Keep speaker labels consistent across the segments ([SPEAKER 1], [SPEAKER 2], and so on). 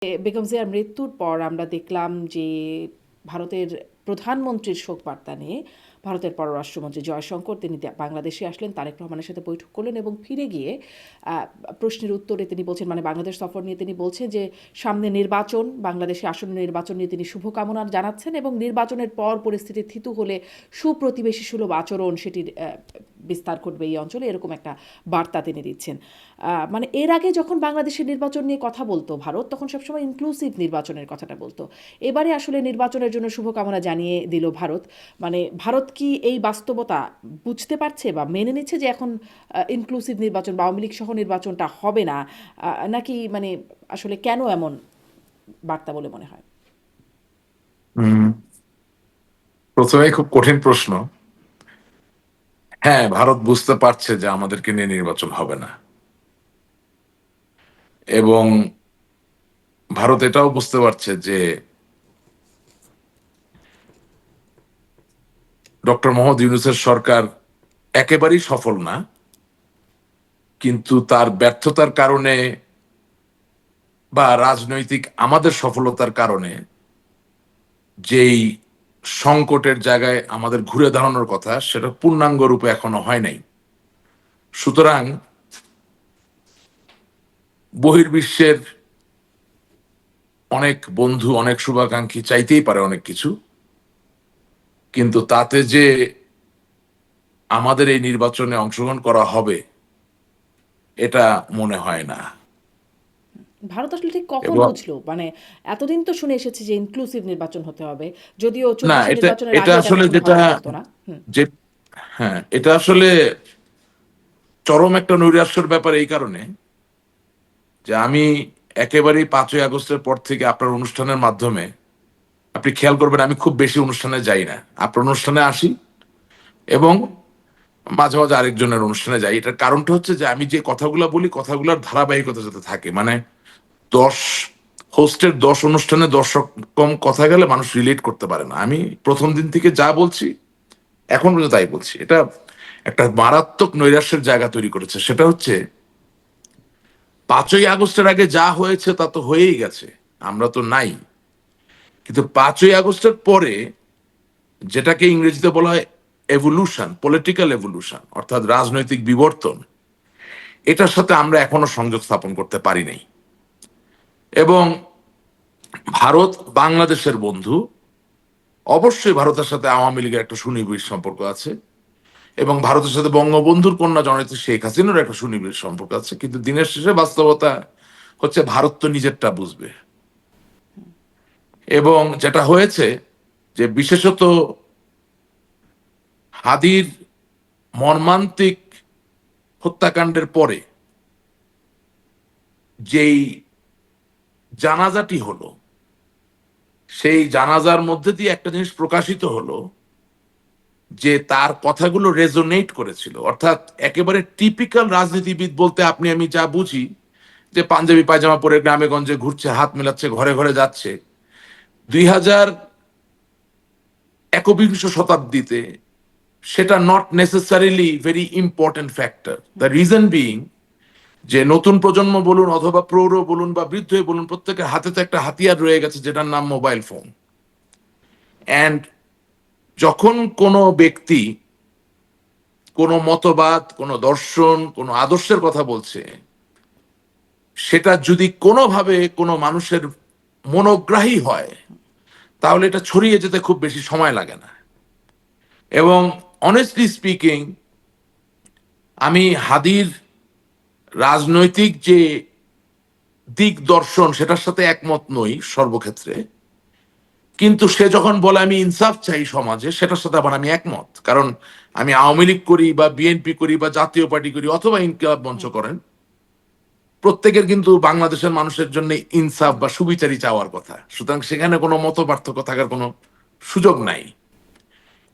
[SPEAKER 1] বেগম জিয়ার মৃত্যুর পর আমরা দেখলাম যে ভারতের প্রধানমন্ত্রীর শোক বার্তা নিয়ে ভারতের পররাষ্ট্রমন্ত্রী জয়শঙ্কর তিনি বাংলাদেশে আসলেন, তারেক রহমানের সাথে বৈঠক করলেন এবং ফিরে গিয়ে প্রশ্নের উত্তরে তিনি বলছেন, মানে বাংলাদেশ সফর নিয়ে তিনি বলছেন যে সামনে নির্বাচন, বাংলাদেশে আসন্ন নির্বাচন নিয়ে তিনি শুভকামনা জানাচ্ছেন এবং নির্বাচনের পর পরিস্থিতি থিতু হলে সুপ্রতিবেশী সুলভ আচরণ সেটির বিস্তার ঘটবে এই অঞ্চলে, এরকম একটা বার্তা তিনি দিচ্ছেন। মানে এর আগে যখন বাংলাদেশের নির্বাচন নিয়ে কথা বলতো ভারত, তখন সবসময় ইনক্লুসিভ নির্বাচনের কথাটা বলতো। এবারে আসলে নির্বাচনের জন্য শুভকামনা জানিয়ে দিল ভারত। মানে ভারত কি এই বাস্তবতা বুঝতে পারছে বা মেনে নিচ্ছে যে এখন ইনক্লুসিভ নির্বাচন বা আওয়ামী লীগ সহ নির্বাচনটা হবে না, নাকি মানে আসলে কেন এমন বার্তা বলে মনে হয়?
[SPEAKER 2] হুম, প্রথমে খুব কঠিন প্রশ্ন। হ্যাঁ, ভারত বুঝতে পারছে যে আমাদেরকে নিয়ে নির্বাচন হবে না, এবং ভারত এটাও বুঝতে পারছে যে ডক্টর মোহাম্মদ ইউনূসের সরকার একেবারেই সফল না, কিন্তু তার ব্যর্থতার কারণে বা রাজনৈতিক আমাদের সফলতার কারণে যেই সংকটের জায়গায় আমাদের ঘুরে দাঁড়ানোর কথা সেটা পূর্ণাঙ্গ রূপে এখনো হয় নাই। সুতরাং বহির্বিশ্বের অনেক বন্ধু, অনেক শুভাকাঙ্ক্ষী চাইতেই পারে অনেক কিছু, কিন্তু তাতে যে আমাদের এই নির্বাচনে অংশগ্রহণ করা হবে এটা মনে হয় না।
[SPEAKER 1] ভারত আসলে ঠিক কখন
[SPEAKER 2] এবং
[SPEAKER 1] বুঝলো? মানে এতদিন তো শুনে এসেছি যে ইনক্লুসিভ নির্বাচন হতে হবে, যদিও
[SPEAKER 2] না,
[SPEAKER 1] 24
[SPEAKER 2] এটা
[SPEAKER 1] নির্বাচনের
[SPEAKER 2] এটা
[SPEAKER 1] আগে এটা
[SPEAKER 2] আসলে
[SPEAKER 1] কখনো
[SPEAKER 2] যেটা,
[SPEAKER 1] ভাবা বলতো না। হুম।
[SPEAKER 2] যে হ্যাঁ, এটা আসলে চরম একটা নৈরাশ্যের ব্যাপার এই কারণে যে আমি একেবারেই 5ই আগস্টের পর থেকে আপনার অনুষ্ঠানের মাধ্যমে আপনি খেয়াল করবেন আমি খুব বেশি অনুষ্ঠানে যাই না। আপনার অনুষ্ঠানে আসি এবং মাঝে মাঝে আরেকজনের অনুষ্ঠানে যাই। এটার কারণটা হচ্ছে যে আমি যে কথাগুলো বলি কথাগুলোর ধারাবাহিকতা যাতে থাকে, মানে 10 হোস্টের 10 অনুষ্ঠানে 10 রকম কথা গেলে মানুষ রিলেট করতে পারে না। আমি প্রথম দিন থেকে যা বলছি এখন পর্যন্ত তাই বলছি। এটা একটা মারাত্মক নৈরাশ্যের জায়গা তৈরি করেছে। সেটা হচ্ছে 5ই আগস্টের আগে যা হয়েছে তা তো হয়েই গেছে, আমরা তো নাই। কিন্তু 5ই আগস্টের পরে যেটাকে ইংরেজিতে বলা হয় এভলিউশন, পলিটিক্যাল এভলিউশন, অর্থাৎ রাজনৈতিক বিবর্তন, এটার সাথে আমরা এখনো সংযোগ স্থাপন করতে পারি নাই। এবং ভারত বাংলাদেশের বন্ধু, অবশ্যই ভারতের সাথে আওয়ামী লীগের একটা সুনিবিড় সম্পর্ক আছে, এবং ভারতের সাথে বঙ্গবন্ধুর কন্যা জননেত্রী শেখ হাসিনার একটা সুনিবিড় সম্পর্ক আছে, কিন্তু দিনের শেষে বাস্তবতা হচ্ছে ভারত তো নিজেরটা বুঝবে। এবং যেটা হয়েছে যে বিশেষত হাদির মর্মান্তিক হত্যাকাণ্ডের পরে যেই জানাজাটি হলো, সেই জানাজার মধ্যে দিয়ে একটা জিনিস প্রকাশিত হলো যে তার কথাগুলো রেজোনেট করেছিল। অর্থাৎ একেবারে টিপিক্যাল রাজনীতিবিদ বলতে আপনি আমি যা বুঝি, যে পাঞ্জাবি পায়জামা পরে গ্রামে গঞ্জে ঘুরছে, হাত মেলাচ্ছে, ঘরে ঘরে যাচ্ছে, 2021 শতাব্দীতে সেটা not necessarily very important factor. The reason being যে নতুন প্রজন্ম বলুন অথবা প্রৌঢ় বলুন বা বৃদ্ধ বলুন, প্রত্যেকের হাতে তো একটা হাতিয়ার রয়ে গেছে যেটার নাম মোবাইল ফোন। অ্যান্ড যখন কোনো ব্যক্তি কোনো মতবাদ, কোনো দর্শন, কোনো আদর্শের কথা বলছে, সেটা যদি কোনোভাবে কোনো মানুষের মনোগ্রাহী হয় তাহলে এটা ছড়িয়ে যেতে খুব বেশি সময় লাগে না। এবং অনেস্টলি স্পিকিং, আমি হাদির রাজনৈতিক যে দিক দর্শন সেটার সাথে একমত নই সর্বক্ষেত্রে, কিন্তু সে যখন বলে আমি ইনসাফ চাই সমাজে, সেটার সাথে আবার আমি একমত। কারণ আমি আওয়ামী লীগ করি বা বিএনপি করি বা জাতীয় পার্টি করি অথবা ইনকিলাব মঞ্চ করেন, প্রত্যেকের কিন্তু বাংলাদেশের মানুষের জন্য ইনসাফ বা সুবিচারই চাওয়ার কথা। সুতরাং সেখানে কোনো মত পার্থক্য থাকার কোনো সুযোগ নাই।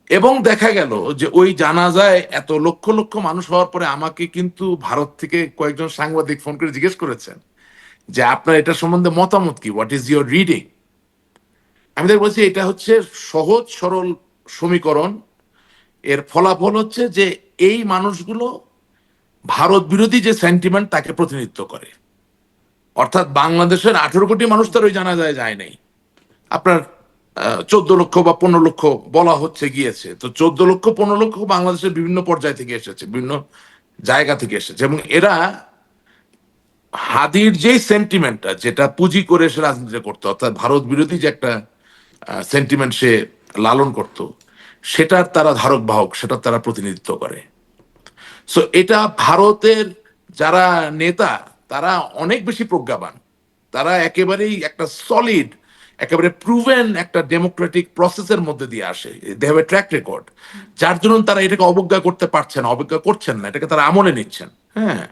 [SPEAKER 2] এবং দেখা গেল যে ওই জানাজায় এত লক্ষ লক্ষ মানুষ হওয়ার পরে আমাকে কিন্তু ভারত থেকে কয়েকজন সাংবাদিক ফোন করে জিজ্ঞেস করেছেন যে আপনার এটা সম্বন্ধে মতামত কি, হোয়াট ইজ ইউর রিডিং। আমি তাদের বলছি এটা হচ্ছে সহজ সরল সমীকরণ। এর ফলাফল হচ্ছে যে এই মানুষগুলো ভারত বিরোধী যে সেন্টিমেন্ট তাকে প্রতিনিধিত্ব করে। অর্থাৎ বাংলাদেশের 18 কোটি মানুষ তার ওই জানাজায় যায় নাই। আপনার 14 লক্ষ বা 15 লক্ষ বলা হচ্ছে গিয়েছে, তো 14 লক্ষ 15 লক্ষ বাংলাদেশের বিভিন্ন পর্যায় থেকে এসেছে, বিভিন্ন জায়গা থেকে এসেছে, এবং এরা হাদির যে সেন্টিমেন্টটা, যেটা পুঁজি করে সে রাজনীতি করতো, অর্থাৎ ভারত বিরোধী যে একটা সেন্টিমেন্ট সে লালন করত, সেটার তারা ধারক বাহক, সেটার তারা প্রতিনিধিত্ব করে। সো এটা ভারতের যারা নেতা, তারা অনেক বেশি প্রজ্ঞাবান, তারা একেবারেই একটা সলিড, একেবারে প্রুভেন একটা ডেমোক্রেটিক প্রসেসের মধ্যে দিয়ে আসে, they have a track record, যার জন্য তারা এটাকে অবজ্ঞা করতে পারছেন, অবজ্ঞা করছেন না, এটাকে তারা আমলে নিচ্ছেন। হ্যাঁ,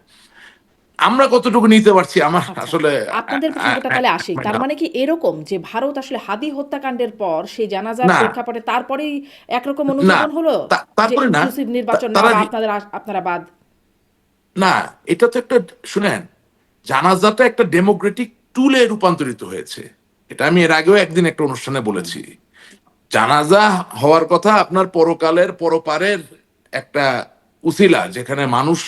[SPEAKER 2] আমরা কতটুকু নিতে পারছি আমার
[SPEAKER 1] আচ্ছা,
[SPEAKER 2] আসলে
[SPEAKER 1] আপনাদের প্রসঙ্গটা তাহলে আসি। তার মানে কি এরকম যে ভারত আসলে হাদি হত্যাকাণ্ডের পর সেই জানাজার
[SPEAKER 2] না,
[SPEAKER 1] প্রেক্ষাপটে তারপরেই একরকম
[SPEAKER 2] না,
[SPEAKER 1] অনুধাবন হলো যে
[SPEAKER 2] তারপরে না,
[SPEAKER 1] ইনক্লুসিভ নির্বাচন না
[SPEAKER 2] তারা
[SPEAKER 1] বা আপনারা বাদ?
[SPEAKER 2] না, এটা তো একটা, শুনেন, জানাজাটা একটা ডেমোক্রেটিক টুলে রূপান্তরিত হয়েছে। এটা আমি এর আগেও একদিন একটা অনুষ্ঠানে বলেছি। জানাজা হওয়ার কথা আপনার পরকালের পরপারের একটা উসিলা, যেখানে মানুষ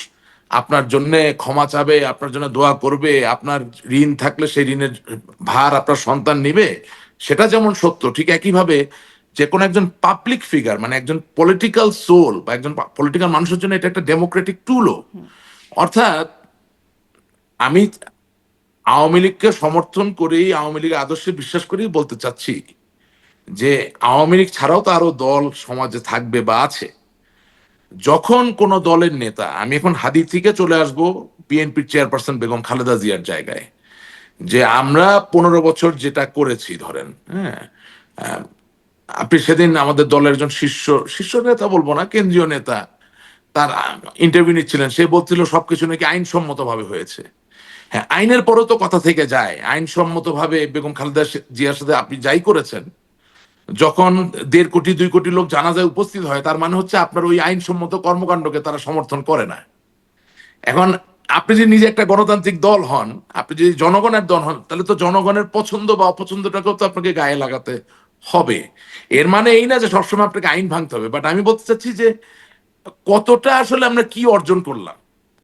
[SPEAKER 2] আপনার জন্য ক্ষমা চাবে, আপনার জন্য দোয়া করবে, আপনার ঋণ থাকলে সেই ঋণের ভার আপনার সন্তান নিবে, সেটা যেমন সত্য, ঠিক একইভাবে যে কোনো একজন পাবলিক ফিগার, মানে একজন পলিটিক্যাল সোল বা একজন পলিটিক্যাল মানুষের জন্য এটা একটা ডেমোক্রেটিক টুলও। অর্থাৎ আমি আওয়ামী লীগকে সমর্থন করেই, আওয়ামী লীগের আদর্শে বিশ্বাস করেই বলতে চাচ্ছি যে আওয়ামী লীগ ছাড়াও তো আরো দল সমাজে থাকবে বা আছে। যখন কোন দলের নেতা, আমি এখন হাদি থেকে চলে আসব বিএনপির চেয়ারপারসন বেগম খালেদা জিয়ার জায়গায়, যে আমরা 15 বছর যেটা করেছি ধরেন, হ্যাঁ, আহ, আপনি সেদিন আমাদের দলের একজন শীর্ষ শীর্ষ নেতা বলবো না, কেন্দ্রীয় নেতা, তার ইন্টারভিউ নিচ্ছিলেন, সে বলছিল সবকিছু নাকি আইনসম্মত ভাবে হয়েছে। হ্যাঁ, আইনের পরও তো কথা থেকে যায়, আইনসম্মত ভাবে বেগম খালেদা জিয়ার সাথে আপনি যাই করেছেন, যখন 1.5 কোটি 2 কোটি লোক জানাজায় উপস্থিত হয়, তার মানে হচ্ছে আপনার ওই আইনসম্মত কর্মকাণ্ডকে তারা সমর্থন করে না। এখন আপনি যদি নিজে একটা গণতান্ত্রিক দল হন, আপনি যদি জনগণের দল হন, তাহলে তো জনগণের পছন্দ বা অপছন্দটাকেও তো আপনাকে গায়ে লাগাতে হবে। এর মানে এই না যে সবসময় আপনাকে আইন ভাঙতে হবে, বাট আমি বলতে চাচ্ছি যে কতটা আসলে আমরা কি অর্জন করলাম।